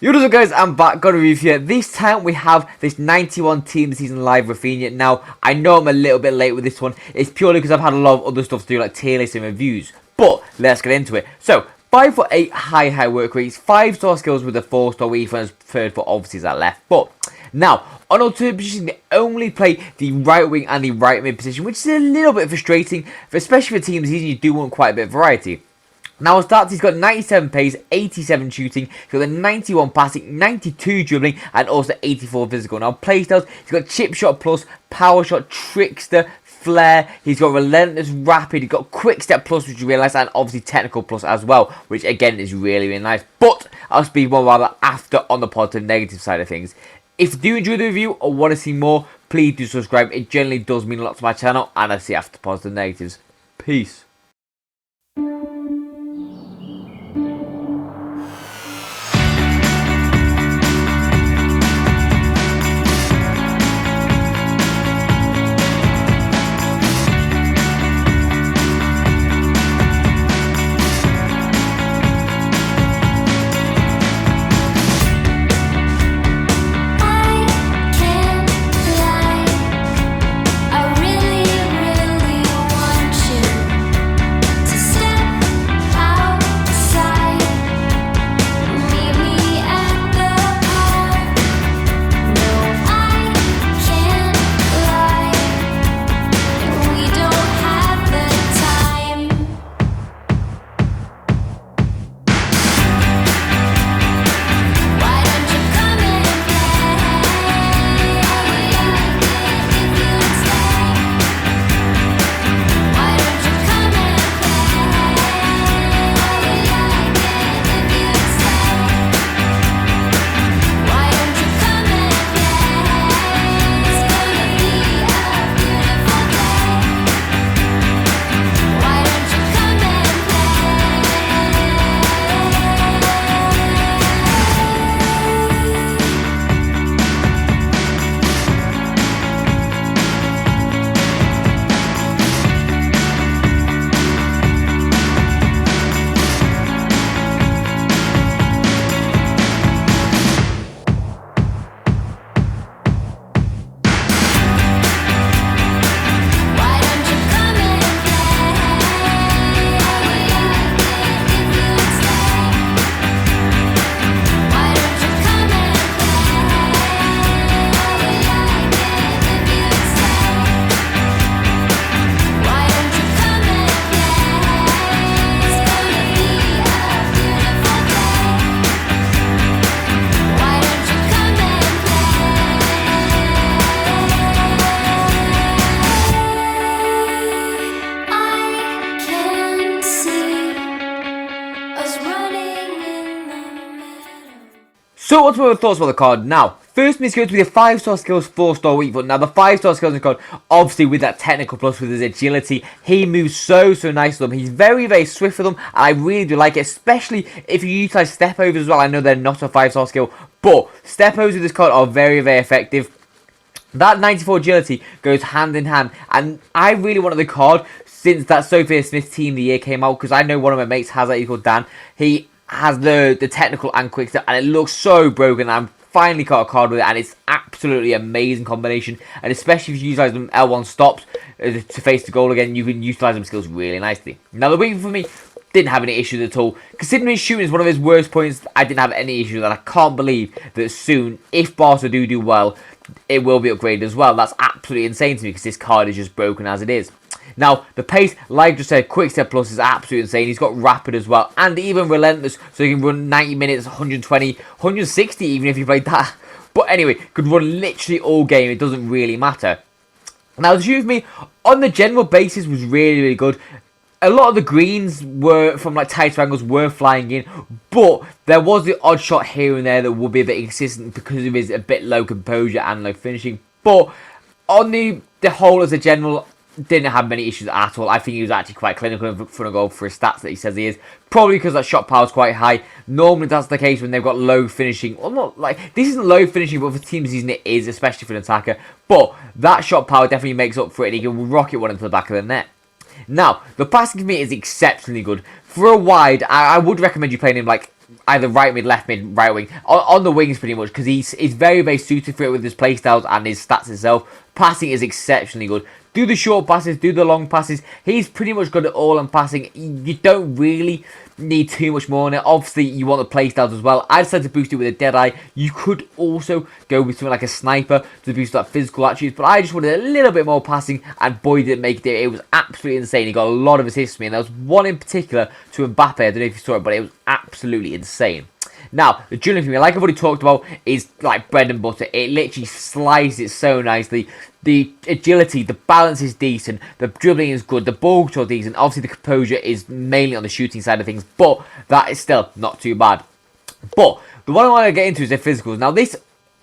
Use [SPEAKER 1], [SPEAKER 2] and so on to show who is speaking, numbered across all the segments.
[SPEAKER 1] What's up guys, I'm back, got a review here. This time we have this 91 team of the season live Raphinha. Now, I know I'm a little bit late with this one. It's purely because I've had a lot of other stuff to do like tier lists and reviews. But, let's get into it. So, 5'8" high work rates, 5-star skills with a 4-star refund, third for obviously is that left. But, now, on alternate position, they only play the right wing and the right mid position, which is a little bit frustrating, especially for teams you do want quite a bit of variety. Now on stats, he's got 97 pace, 87 shooting, he's got a 91 passing, 92 dribbling, and also 84 physical. Now playstyles, he's got chip shot plus, power shot, trickster, flair, he's got relentless, rapid, he's got quick step plus, which you realise, and obviously technical plus as well, which again is really nice. But I'll speak more about that after on the positive negative side of things. If you do enjoy the review or want to see more, please do subscribe. It generally does mean a lot to my channel, and I'll see you after positive negatives. Peace. So what's my thoughts about the card now? First, it's going to be the 5-star skills, 4-star weak foot. Now the 5-star skills in the card, obviously with that technical plus with his agility, he moves so nice with them. He's very swift with them, and I really do like it, especially if you utilise step overs as well. I know they're not a 5-star skill, but step overs with this card are very effective. That 94 agility goes hand in hand, and I really wanted the card since that Sophia Smith Team of the Year came out, because I know one of my mates has that, he's called Dan. He has the technical and quick step, and it looks so broken. I'm finally got a card with it, and it's absolutely amazing combination, and especially if you utilize them L1 stops to face the goal again, you can utilize them skills really nicely. Now the weak for me didn't have any issues at all. Considering his shooting is one of his worst points, I didn't have any issues, and I can't believe that soon, if Barca do well, it will be upgraded as well. That's absolutely insane to me, because this card is just broken as it is. Now, the pace, like I just said, quick step plus is absolutely insane. He's got rapid as well, and even relentless, so he can run 90 minutes, 120, 160 even if you played that. But anyway, could run literally all game, it doesn't really matter. Now, the shooting for me, on the general basis, was really good. A lot of the greens were, from like tight angles, were flying in, but there was the odd shot here and there that would be a bit inconsistent because of his a bit low composure and low finishing. But on the whole, as a general, didn't have many issues at all. I think he was actually quite clinical in front of goal for his stats that he says he is. Probably because that shot power is quite high. Normally that's the case when they've got low finishing. Well, not like, this isn't low finishing, but for team season it is, especially for an attacker. But that shot power definitely makes up for it, and he can rocket one into the back of the net. Now, the passing for me is exceptionally good. For a wide, I would recommend you playing him like either right mid, left mid, right wing, on the wings pretty much, because he's very, very suited for it with his playstyles and his stats itself. Passing is exceptionally good. Do the short passes, do the long passes. He's pretty much good at all on passing. You don't really need too much more on it. Obviously, you want the playstyles as well. I decided to boost it with a Deadeye. You could also go with something like a Sniper to boost that physical attributes, but I just wanted a little bit more passing, and boy, did it make it. It was absolutely insane. He got a lot of assists for me, and there was one in particular to Mbappe. I don't know if you saw it, but it was absolutely insane. Now, the dribbling for me, like I've already talked about, is like bread and butter. It literally slices it so nicely. The agility, the balance is decent. The dribbling is good. The ball control is decent. Obviously, the composure is mainly on the shooting side of things, but that is still not too bad. But the one I want to get into is the physicals. Now, this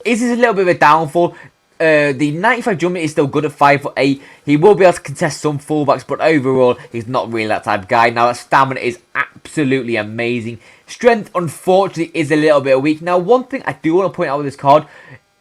[SPEAKER 1] is a little bit of a downfall. The 95 jumping is still good at 5'8". He will be able to contest some fullbacks, but overall, he's not really that type of guy. Now, that stamina is absolutely amazing. Strength, unfortunately, is a little bit weak. Now, one thing I do want to point out with this card,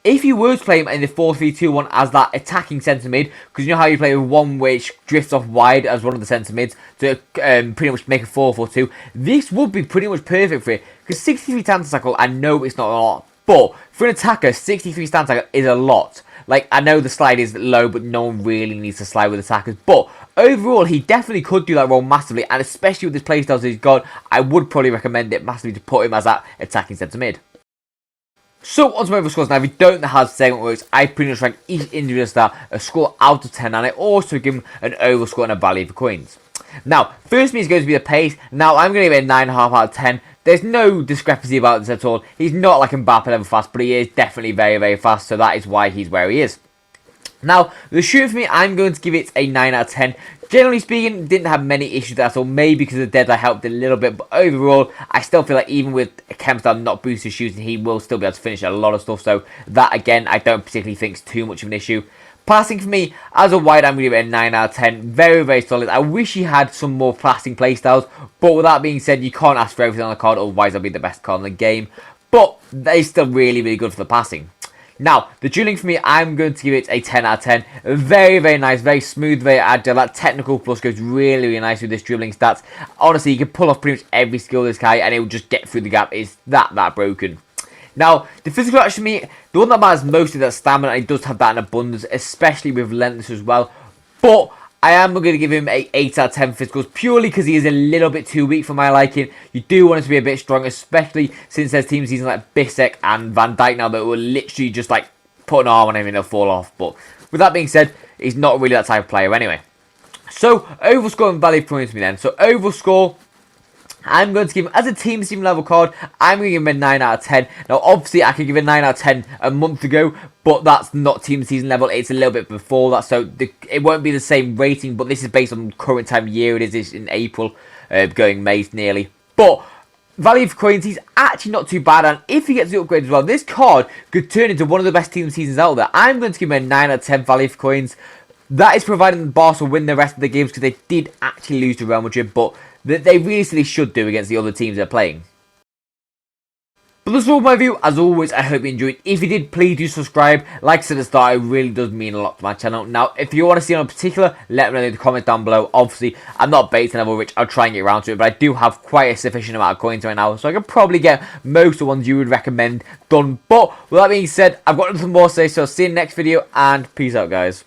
[SPEAKER 1] if you were to play him in the 4-3-2-1 as that attacking centre mid, because you know how you play with one which drifts off wide as one of the centre mids to pretty much make a 4-4-2, this would be pretty much perfect for it. Because 63 stance tackle, I know it's not a lot, but for an attacker, 63 stance tackle is a lot. Like, I know the slide is low, but no one really needs to slide with attackers. But overall, he definitely could do that role massively. And especially with his playstyles he's got, I would probably recommend it massively to put him as that attacking centre mid. So, on to my other scores. Now, if you don't know how the segment works, I pretty much rank each individual star a score out of 10. And I also give him an overall score and a value for coins. Now, first me is going to be the pace. Now, I'm going to give it a 9.5 out of 10. There's no discrepancy about this at all. He's not like Mbappe level fast, but he is definitely very, very fast. So that is why he's where he is. Now, the shooting for me, I'm going to give it a 9 out of 10. Generally speaking, didn't have many issues at all. Maybe because the Deadeye helped a little bit. But overall, I still feel like even with Chemstyle not boosted shooting, he will still be able to finish a lot of stuff. So that, again, I don't particularly think is too much of an issue. Passing for me, as a wide, I'm going to give it a 9 out of 10. Very, very solid. I wish he had some more passing playstyles. But with that being said, you can't ask for everything on the card. Otherwise, I'll be the best card in the game. But they're still really, really good for the passing. Now, the dribbling for me, I'm going to give it a 10 out of 10. Very, very nice, very smooth, very agile. That technical plus goes really, really nice with this dribbling stats. Honestly, you can pull off pretty much every skill of this guy, and it will just get through the gap. It's that broken. Now, the physical action for me, the one that matters most is that stamina, and he does have that in abundance, especially with lengthness as well. But I am going to give him a 8 out of 10 physicals, purely because he is a little bit too weak for my liking. You do want him to be a bit strong, especially since there's teams using like Bissek and Van Dijk now that will literally just like put an arm on him and he'll fall off. But with that being said, he's not really that type of player anyway. So, overall score and value points for me then. So, overall score, I'm going to give him, as a team level card, I'm going to give him a 9 out of 10. Now, obviously, I could give it a 9 out of 10 a month ago, but that's not team season level. It's a little bit before that, so it won't be the same rating, but this is based on current time of year. It is in April, going May nearly. But value for coins, he's actually not too bad, and if he gets the upgrade as well, this card could turn into one of the best team seasons out there. I'm going to give him a 9 out of 10 value for coins. That is providing Barca win the rest of the games, because they did actually lose to Real Madrid, but they really should do against the other teams they're playing. But that's all my review. As always, I hope you enjoyed. If you did, please do subscribe. Like I said at the start, it really does mean a lot to my channel. Now, if you want to see on a particular, let me know in the comments down below. Obviously, I'm not beta level rich. I'll try and get around to it, but I do have quite a sufficient amount of coins right now, so I can probably get most of the ones you would recommend done. But with that being said, I've got nothing more to say, so I'll see you in the next video, and peace out, guys.